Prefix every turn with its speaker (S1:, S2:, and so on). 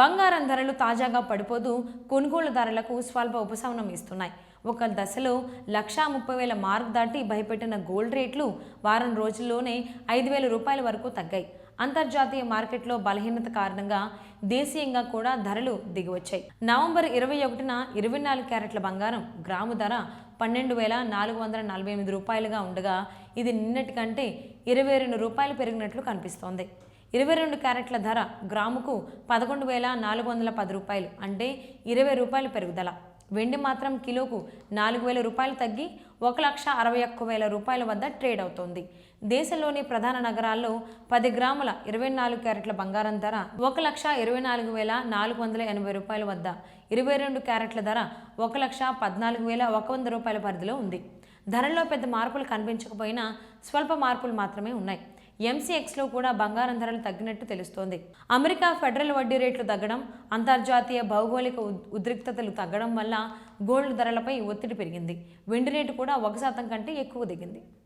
S1: బంగారం ధరలు తాజాగా పడిపోతూ కొనుగోలుదారులకు స్వల్ప ఉపశమనం ఇస్తున్నాయి. ఒక దశలో 1,30,000 మార్క్ దాటి భయపెట్టిన గోల్డ్ రేట్లు వారం రోజుల్లోనే 5,000 రూపాయల వరకు తగ్గాయి. అంతర్జాతీయ మార్కెట్లో బలహీనత కారణంగా దేశీయంగా కూడా ధరలు దిగివచ్చాయి. నవంబర్ 21న 24 క్యారెట్ల బంగారం గ్రాము ధర 12,448 రూపాయలుగా ఉండగా ఇది నిన్నటి కంటే 22 రూపాయలు పెరిగినట్లు కనిపిస్తోంది. 22 క్యారెట్ల ధర గ్రాముకు 11,410 రూపాయలు, అంటే 20 రూపాయలు పెరుగుదల. వెండి మాత్రం కిలోకు 4,000 రూపాయలు తగ్గి 1,61,000 రూపాయల వద్ద ట్రేడ్ అవుతోంది. దేశంలోని ప్రధాన నగరాల్లో 10 గ్రాముల 24 క్యారెట్ల బంగారం ధర 1,24,480 రూపాయల వద్ద, 22 క్యారెట్ల ధర 1,14,100 రూపాయల పరిధిలో ఉంది. ధరల్లో పెద్ద మార్పులు కనిపించకపోయినా స్వల్ప మార్పులు మాత్రమే ఉన్నాయి. ఎంసీఎక్స్లో కూడా బంగారం ధరలు తగ్గినట్టు తెలుస్తోంది. అమెరికా ఫెడరల్ వడ్డీ రేట్లు తగ్గడం, అంతర్జాతీయ భౌగోళిక ఉద్రిక్తతలు తగ్గడం వల్ల గోల్డ్ ధరలపై ఒత్తిడి పెరిగింది. వెండి రేటు కూడా 1% కంటే ఎక్కువ దిగింది.